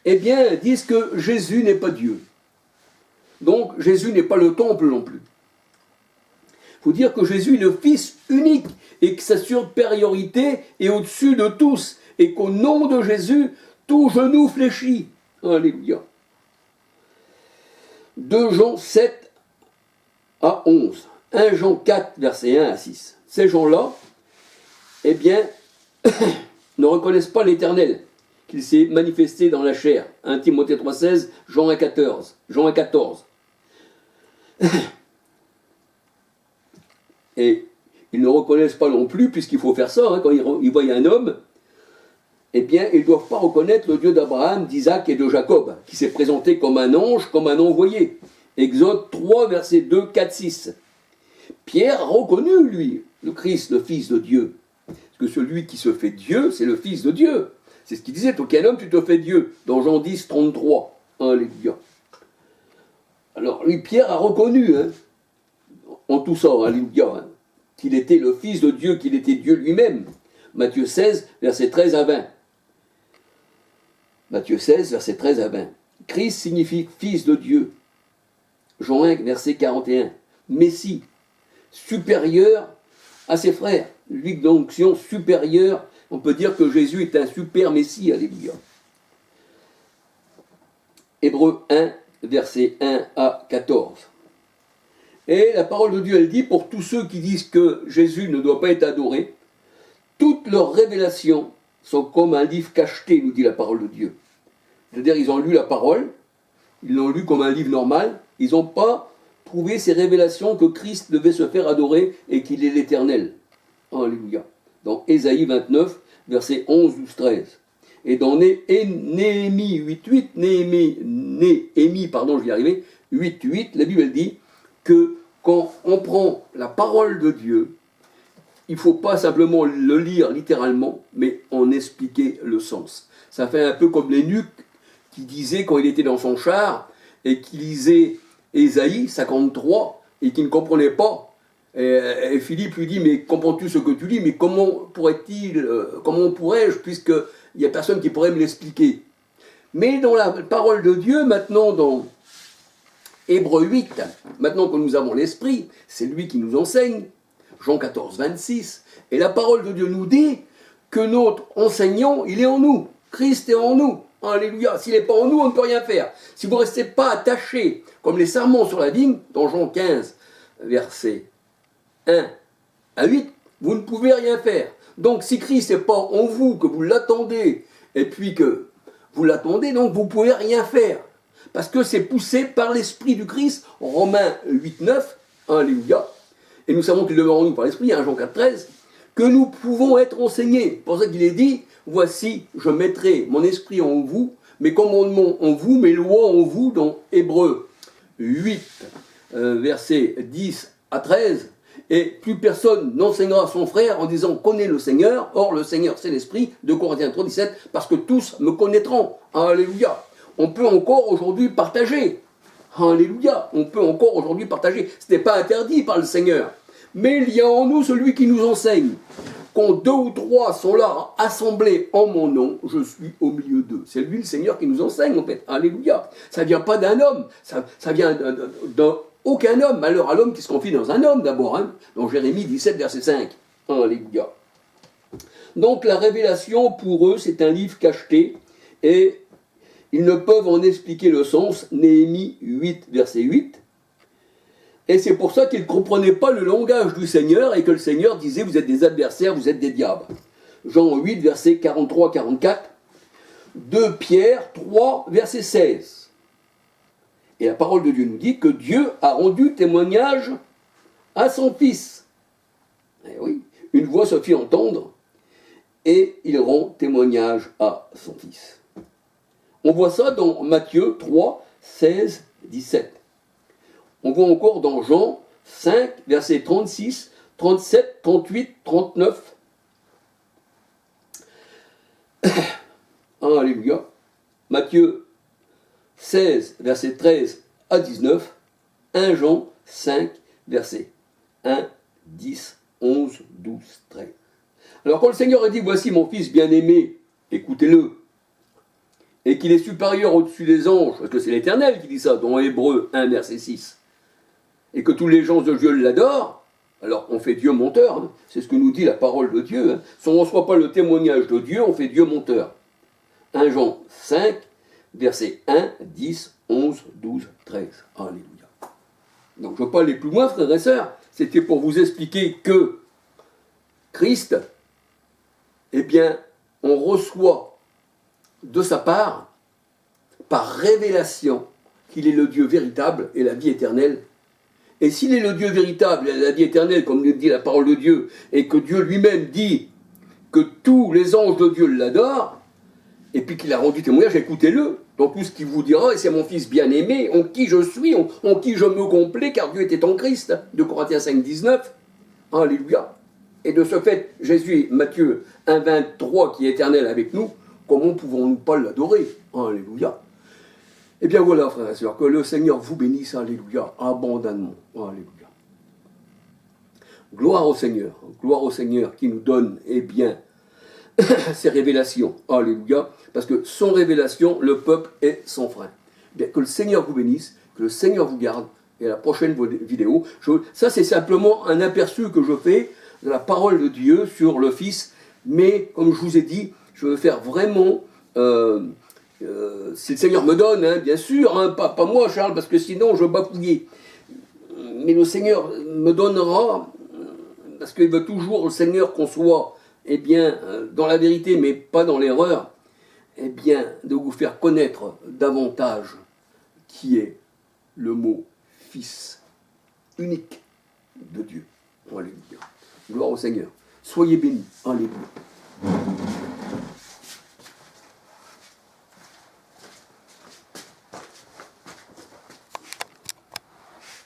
eh bien, disent que Jésus n'est pas Dieu. Donc, Jésus n'est pas le temple non plus. Il faut dire que Jésus est le Fils unique et que sa supériorité est au-dessus de tous et qu'au nom de Jésus, tout genou fléchit. Alléluia. 2 Jean 7 à 11. 1 Jean 4, versets 1 à 6. Ces gens-là, eh bien, ne reconnaissent pas l'Éternel, qu'il s'est manifesté dans la chair. 1 Timothée 3, 16, Jean 1, 14. Jean 1, 14. Et ils ne reconnaissent pas non plus, puisqu'il faut faire ça, hein, quand ils voient un homme, eh bien, ils ne doivent pas reconnaître le Dieu d'Abraham, d'Isaac et de Jacob, qui s'est présenté comme un ange, comme un envoyé. Exode 3, versets 2, 4, 6. Pierre a reconnu, lui, le Christ, le Fils de Dieu. Parce que celui qui se fait Dieu, c'est le Fils de Dieu. C'est ce qu'il disait, toi, quel homme tu te fais Dieu, dans Jean 10, 33. Alléluia. Alors, lui, Pierre a reconnu, hein, en tout ça, alléluia, hein, qu'il était le Fils de Dieu, qu'il était Dieu lui-même. Matthieu 16, versets 13 à 20. Matthieu 16, versets 13 à 20. Christ signifie Fils de Dieu. Jean 1, verset 41. Messie, supérieur à ses frères. Lui d'onction supérieure. On peut dire que Jésus est un super Messie, alléluia. Hébreux 1, verset 1 à 14. Et la parole de Dieu, elle dit, pour tous ceux qui disent que Jésus ne doit pas être adoré, toutes leurs révélations sont comme un livre cacheté, nous dit la parole de Dieu. C'est-à-dire, ils ont lu la parole, ils l'ont lu comme un livre normal, ils n'ont pas trouvé ces révélations que Christ devait se faire adorer et qu'il est l'Éternel. Alléluia. Dans Ésaïe 29, versets 11, 12, 13. Et dans Néhémie 8.8, Néhémie, pardon, je vais y arriver, 8.8, la Bible elle dit que quand on prend la parole de Dieu, il ne faut pas simplement le lire littéralement, mais en expliquer le sens. Ça fait un peu comme l'eunuque qui disait quand il était dans son char et qui lisait Ésaïe 53 et qui ne comprenait pas. Et Philippe lui dit, mais comprends-tu ce que tu lis? Mais comment pourrais-je, puisqu'il n'y a personne qui pourrait me l'expliquer? Mais dans la parole de Dieu, maintenant dans Hébreux 8, maintenant que nous avons l'Esprit, c'est lui qui nous enseigne, Jean 14, 26, et la parole de Dieu nous dit que notre enseignant, il est en nous, Christ est en nous. Alléluia, s'il n'est pas en nous, on ne peut rien faire. Si vous ne restez pas attachés, comme les serments sur la vigne, dans Jean 15, versets 1 à 8, vous ne pouvez rien faire. Donc si Christ n'est pas en vous, que vous l'attendez, et puis que vous l'attendez, donc vous ne pouvez rien faire. Parce que c'est poussé par l'Esprit du Christ, Romains 8, 9, alléluia. Et nous savons qu'il demeure en nous par l'Esprit, Jean 4, 13, que nous pouvons être enseignés. C'est pour ça qu'il est dit, voici, je mettrai mon esprit en vous, mes commandements en vous, mes lois en vous, dans Hébreux 8, versets 10 à 13, et plus personne n'enseignera à son frère en disant, connais le Seigneur, or le Seigneur c'est l'Esprit, de Corinthiens 3, 17, parce que tous me connaîtront. Alléluia. On peut encore aujourd'hui partager. Alléluia. On peut encore aujourd'hui partager. Ce n'est pas interdit par le Seigneur. Mais il y a en nous celui qui nous enseigne. Quand 2 ou 3 sont là assemblés en mon nom, je suis au milieu d'eux. C'est lui le Seigneur qui nous enseigne en fait. Alléluia. Ça ne vient pas d'un homme. Ça vient d'aucun homme. Malheur à l'homme qui se confie dans un homme d'abord. Hein, dans Jérémie 17, verset 5. Alléluia. Donc la révélation pour eux, c'est un livre cacheté. Et ils ne peuvent en expliquer le sens. Néhémie 8, verset 8. Et c'est pour ça qu'ils ne comprenaient pas le langage du Seigneur et que le Seigneur disait, vous êtes des adversaires, vous êtes des diables. Jean 8, verset 43-44. 2 Pierre 3, verset 16. Et la parole de Dieu nous dit que Dieu a rendu témoignage à son Fils. Et oui, une voix se fit entendre et il rend témoignage à son Fils. On voit ça dans Matthieu 3, 16, 17. On voit encore dans Jean 5, versets 36, 37, 38, 39. Alléluia. Matthieu 16, versets 13 à 19. 1 Jean 5, versets 1, 10, 11, 12, 13. Alors quand le Seigneur a dit, voici mon fils bien-aimé, écoutez-le. et qu'il est supérieur au-dessus des anges, parce que c'est l'Éternel qui dit ça, dans Hébreux 1, verset 6, et que tous les gens de Dieu l'adorent, alors on fait Dieu menteur, hein. C'est ce que nous dit la parole de Dieu. Hein. Si on ne reçoit pas le témoignage de Dieu, on fait Dieu menteur. 1 Jean 5, versets 1, 10, 11, 12, 13. Alléluia. Donc je ne veux pas aller plus loin, frères et sœurs. C'était pour vous expliquer que Christ, eh bien, on reçoit de sa part, par révélation, qu'il est le Dieu véritable et la vie éternelle. Et s'il est le Dieu véritable et la vie éternelle, comme le dit la parole de Dieu, et que Dieu lui-même dit que tous les anges de Dieu l'adorent, et puis qu'il a rendu témoignage, écoutez-le, dans tout ce qu'il vous dira, et c'est mon Fils bien-aimé, en qui je suis, en qui je me complais, car Dieu était en Christ, de Corinthiens 5, 19. Alléluia. Et de ce fait, Jésus, Matthieu 1, 23, qui est éternel avec nous, comment pouvons-nous pas l'adorer? Alléluia. Eh bien voilà, frères et sœurs, que le Seigneur vous bénisse, alléluia, abondamment. Alléluia. Gloire au Seigneur qui nous donne, eh bien, ses révélations. Alléluia. Parce que sans révélation, le peuple est sans frein. Eh bien, que le Seigneur vous bénisse, que le Seigneur vous garde. Et à la prochaine vidéo, ça c'est simplement un aperçu que je fais de la parole de Dieu sur le Fils. Mais, comme je vous ai dit, je veux faire vraiment... si le Seigneur me donne, hein, bien sûr, hein, pas moi Charles, parce que sinon je bafouillais. Mais le Seigneur me donnera, parce qu'il veut toujours le Seigneur qu'on soit, eh bien, dans la vérité, mais pas dans l'erreur, eh bien, de vous faire connaître davantage qui est le mot Fils unique de Dieu. Alléluia. Gloire au Seigneur. Soyez bénis. Alléluia.